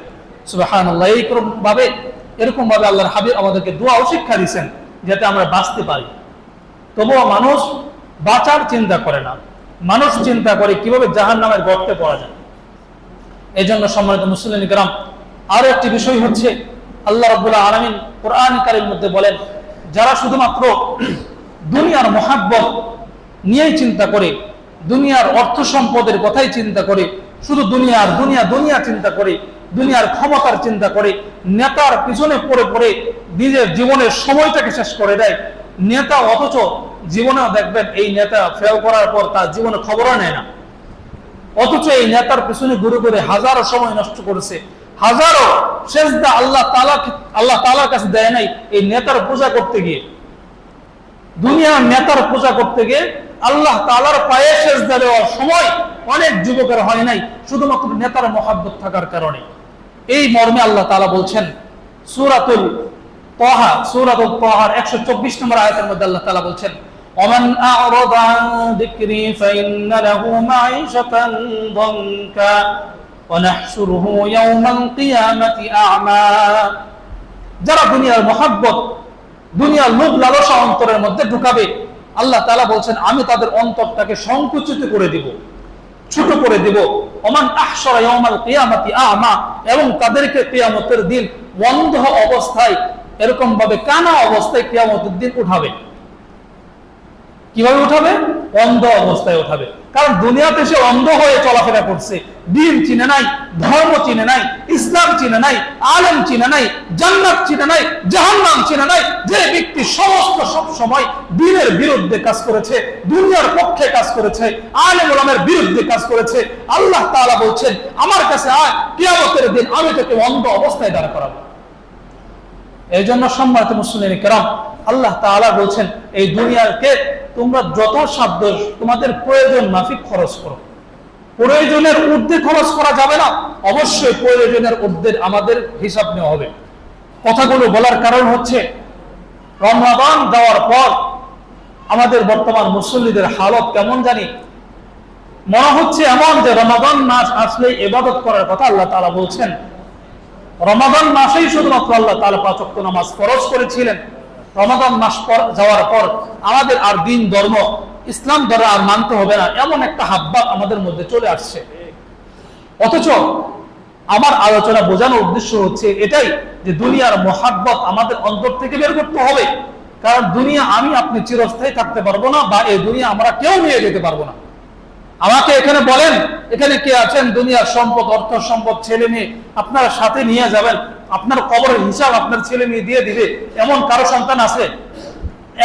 সুবহানাল্লাহ। এরকম ভাবে আল্লাহর হাবিব আমাদেরকে দোয়াও শিক্ষা দিয়েছেন, যাতে আমরা বাঁচতে পারি। তবুও মানুষ বাঁচার চিন্তা করে না, মানুষ চিন্তা করে কিভাবে জাহান্নামের গর্তে পড়া যায়। এই জন্য সম্মানিত মুসলিম কিরাম, আরো একটি বিষয় হচ্ছে, আল্লাহ রাব্বুল আলামিন কোরআন কারীমের মধ্যে বলেন, যারা শুধুমাত্র দুনিয়ার মহাব্বত নিয়েই চিন্তা করে, দুনিয়ার অর্থ সম্পদের কথাই চিন্তা করে, শুধু দুনিয়া চিন্তা করে, দুনিয়ার ক্ষমতার চিন্তা করে, নেতার পিছনে পড়ে পড়ে নিজের জীবনের সময়টাকে শেষ করে দেয়। নেতা অথচ জীবনেও দেখবেন এই নেতা ফেল করার পর তার জীবনে খবরও নেয় না, অথচ এই নেতার পিছনে ঘুরে ঘুরে হাজারো সময় নষ্ট করেছে, হাজারো সেজদা আল্লাহ তাআলার কাছে দেয় নাই এই নেতার পূজা করতে গিয়ে। দুনিয়ার নেতার পূজা করতে গিয়ে আল্লাহ তাআলার পায়ে সেজদা দেওয়ার সময় অনেক যুবকের হয় নাই, শুধুমাত্র নেতার মহব্বত থাকার কারণে। এই মর্মে আল্লাহ তাআলা বলছেন সূরাতুল তাহা 124 নম্বর আয়াতের মধ্যে আল্লাহ তাআলা বলছেন, ওমান আ'রাদা আন যিকরি ফাইন্না লাহু মাঈশাতান দানকা ওয়া নাহশুরুহু ইয়াওমাল কিয়ামাতি আ'মা। যারা দুনিয়ার মহব্বত, দুনিয়ার লোভ লালসা অন্তরের মধ্যে ঢুকাবে, আল্লাহ তাআলা বলছেন আমি তাদের অন্তরটাকে সংকুচিত করে দিব, ছোট করে দিব। ওমান আহশারা ইয়াওমাল কিয়ামাতি আ'মা, এবং তাদেরকে কিয়ামতের দিন অন্ধ অবস্থায়, এরকম ভাবে কানা অবস্থায় কিয়ামতের দিন উঠাবে। কিভাবে উঠাবে? অন্ধ অবস্থায় উঠাবে। কারণ দুনিয়াতে সে অন্ধ হয়ে চলাফেরা করছে, দ্বীন চিনে নাই, ধর্ম চিনে নাই, ইসলাম চিনে নাই, আলেম চিনে নাই, জান্নাত চিনে নাই, জাহান্নাম চিনে নাই। যে ব্যক্তি সব সময় দ্বীনের বিরুদ্ধে কাজ করেছে, দুনিয়ার পক্ষে কাজ করেছে, আলেম ওলামার বিরুদ্ধে কাজ করেছে, আল্লাহ তাআলা বলছেন আমার কাছে আয়, কিয়ামতের দিন আমি তোকে অন্ধ অবস্থায় দাঁড় করাবো। এই জন্য সম্মানিত মুসলিম কিরাম, আল্লাহ তাআলা বলছেন এই দুনিয়াকে তোমরা যত সাধ্য তোমাদের প্রয়োজন মাফিক খরচ করো। প্রয়োজনের ঊর্ধ্বে খরচ করা যাবে না, অবশ্যই প্রয়োজনের ঊর্ধ্বে আমাদের হিসাব নেওয়া হবে। কথাগুলো বলার কারণ হচ্ছে রমাদান যাওয়ার পর আমাদের বর্তমান মুসল্লিদের হালত কেমন জানি, মনে হচ্ছে এমন যে রমাদান মাস আসলে ইবাদত করার কথা আল্লাহ তাআলা বলছেন। রমাদান মাসেই শুধুমাত্র আল্লাহ তাআলা 5 ওয়াক্ত নামাজ ফরজ করেছিলেন। রমাদান মাস যাওয়ার পর আমাদের আর দিন ধর্ম ইসলাম ধর্ম আর মানতে হবে না, এমন একটা হাবভাব আমাদের মধ্যে চলে আসছে। অথচ আমার আলোচনা বোঝানোর উদ্দেশ্য হচ্ছে এটাই যে দুনিয়ার মহাব্বত আমাদের অন্তর থেকে বের করতে হবে। কারণ দুনিয়া আমি আপনি চিরস্থায়ী থাকতে পারবো না, বা এই দুনিয়া আমরা কেউ নিয়ে যেতে পারবো না। আমাকে এখানে বলেন, এখানে কে আছেন দুনিয়ার সম্পদ, অর্থ সম্পদ, ছেলে মেয়ে আপনার সাথে নিয়ে যাবেন, আপনার কবরের হিসাব আপনার ছেলে মেয়ে দিয়ে দিবে, এমন কারো সন্তান আছে?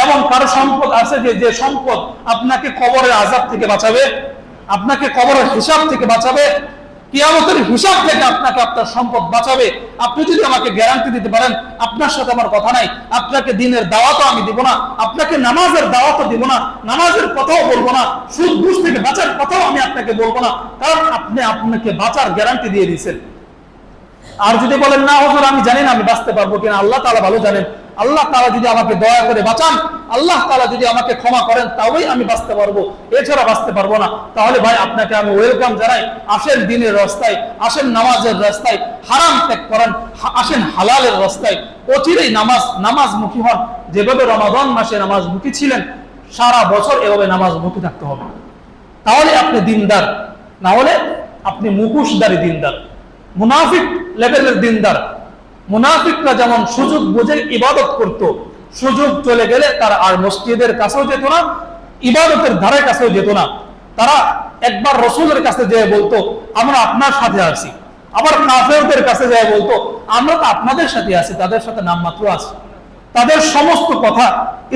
এমন কারো সম্পদ আছে যে সম্পদ আপনাকে কবরের আযাব থেকে বাঁচাবে, আপনাকে কবরের হিসাব থেকে বাঁচাবে, কিয়ামতের হিসাব থেকে আপনাকে আপনার সম্পদ বাঁচাবে? আপনি যদি আমাকে গ্যারান্টি দিতে পারেন আপনার সাথে আমার কথা নাই, আপনাকে দিনের দাওয়াতও আমি দিব না, আপনাকে নামাজের দাওয়াতও দিব না, নামাজের কথাও বলবো না, সুদ ঘুষ থেকে বাঁচার কথাও আমি আপনাকে বলবো না, কারণ আপনি আপনাকে বাঁচার গ্যারান্টি দিয়ে দিয়েছেন। আর যদি বলেন না হুজুর আমি জানি না আমি বাঁচতে পারবো কিনা, আল্লাহ তাআলা ভালো জানেন, আল্লাহ তাআলা যদি আমাকে দয়া করে বাঁচান, আল্লাহ তাআলা যদি আমাকে ক্ষমা করেন, তবেই আমি বাঁচতে পারবো, এছাড়া বাঁচতে পারবো না। তাহলে ভাই আপনাকে আমি ওয়েলকাম জানাই, আসেন দিনের রাস্তায়, আসেন নামাজের রাস্তায়, হারাম ত্যাগ করেন, আসেন হালালের রাস্তায়, অচিরেই নামাজমুখী হন। যেভাবে রমাদান মাসে নামাজমুখী ছিলেন, সারা বছর এভাবে নামাজমুখী থাকতে হবে। তাহলে আপনি দিনদার, না হলে আপনি মুখোশধারী দিনদার, মুনাফিক লেভেলের দিনদার। মুনাফিকরা যেমন সুযোগ বুঝে ইবাদত করত, সুযোগ চলে গেলে তারা আর মসজিদের কাছেও যেত না, ইবাদতের ধারে কাছেও যেত না। তারা একবার রাসূলের কাছে যেয়ে বলতো আমরা আপনার সাথে আছি, আবার কাফেরদের কাছে যেয়ে বলতো আমরা তো আপনাদের সাথে আছি, তাদের সাথে নামমাত্র আছে। তাদের সমস্ত কথা,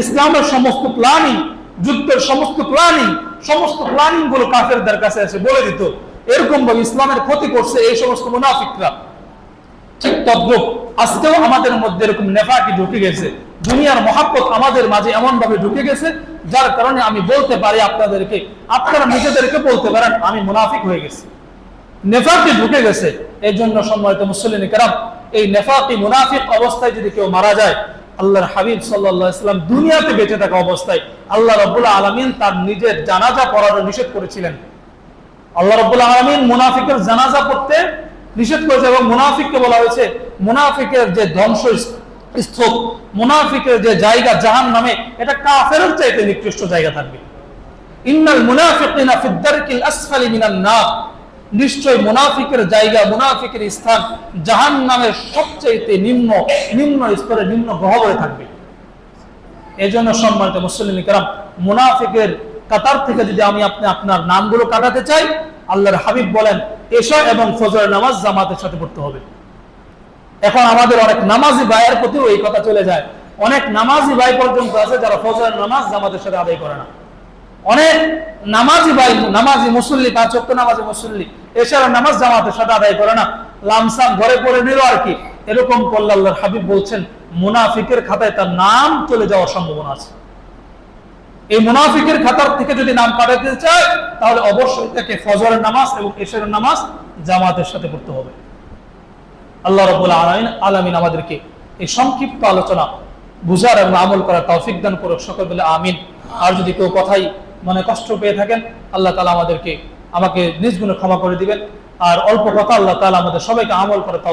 ইসলামের সমস্ত প্ল্যানিং, যুদ্ধের সমস্ত প্ল্যানিং গুলো কাফেরদের কাছে এসে বলে দিত। এরকম ভাবে ইসলামের ক্ষতি করছে এই সমস্ত মুনাফিকরা। ঠিক তদ্রূপ আজকেও আমাদের মধ্যে এরকম নেফাকি ঢুকে গেছে, দুনিয়ার মহাব্বত আমাদের মাঝে এমন ভাবে ঢুকে গেছে, যার কারণে আমি বলতে পারি আপনাদেরকে, আপনারা নিজেদেরকে বলতে পারেন আমি মুনাফিক হয়ে গেছি, নেফাকি ঢুকে গেছে। এই জন্য সম্মানিত মুসলিম কেরাম, এই নেফাকি মুনাফিক অবস্থায় যদি কেউ মারা যায়, আল্লাহর হাবিব সাল্লাল্লাহু আলাইহি ওয়াসাল্লাম দুনিয়াতে বেঁচে থাকা অবস্থায় আল্লাহ রাব্বুল আলামিন তার নিজের জানাজা পড়ার নিষেধ করেছিলেন। আল্লাহ রাব্বুল আলামিন মুনাফিকের জানাজা পড়তে নিষেধ করেছে, এবং মুনাফিককে বলা হয়েছে মুনাফিকের যে ধ্বংসস্তূপ, মুনাফিকের যে জায়গা জাহান্নামে, এটা কাফেরের চাইতে নিকৃষ্ট জায়গা থাকবে। ইন্নাল মুনাফিকিনা ফিদ দারকিল আসফালি মিনান নার, নিশ্চয় মুনাফিকের জায়গা, মুনাফিকের স্থান জাহান্নামের সবচেয়ে নিম্ন স্তরে, নিম্ন গহ্বরে থাকবে। এজন্য সম্মানিত মুসলিম কিরাম, মুনাফিকের কাতার থেকে যদি আমি আপনার নামগুলো কাটাতে চাই, আল্লাহর হাবিব বলেন এশা এবং ফজরের নামাজ জামাতের সাথে পড়তে হবে। এখন আমাদের অনেক নামাজি ভাইয়ের প্রতিও এই কথা চলে যায়, অনেক নামাজি ভাই পর্যন্ত আছে যারা ফজরের নামাজ জামাতের সাথে আদায় করে না। অনেক নামাজি ভাই, নামাজি মুসল্লি, 5 ওয়াক্ত নামাজি মুসল্লি, এশার নামাজ জামাতের সাথে আদায় করে না, লামসাম ঘরে পড়ে নিল আর কি। এরকম করলে আল্লাহর হাবিব বলছেন মুনাফিকের খাতায় তার নাম চলে যাওয়ার সম্ভাবনা আছে। এই মুনাফিকের খাতার থেকে যদি নাম কাটাতে চায়, তাহলে অবশ্যই তাকে ফজরের নামাজ এবং এশারের নামাজ জামাতের সাথে পড়তে হবে। আল্লাহ রাব্বুল আলামিন আমাদেরকে এই সংক্ষিপ্ত আলোচনা বুঝার এবং আমল করার তৌফিক দান করুক, সকল বলে আমিন। আর যদি কেউ কথাই মনে কষ্ট পেয়ে থাকেন, আল্লাহ তাআলা আমাকে নিজ গুণে ক্ষমা করে দিবেন। আর অল্প কথা, আল্লাহ তাআলা আমাদের সবাইকে আমল করার তৌফিক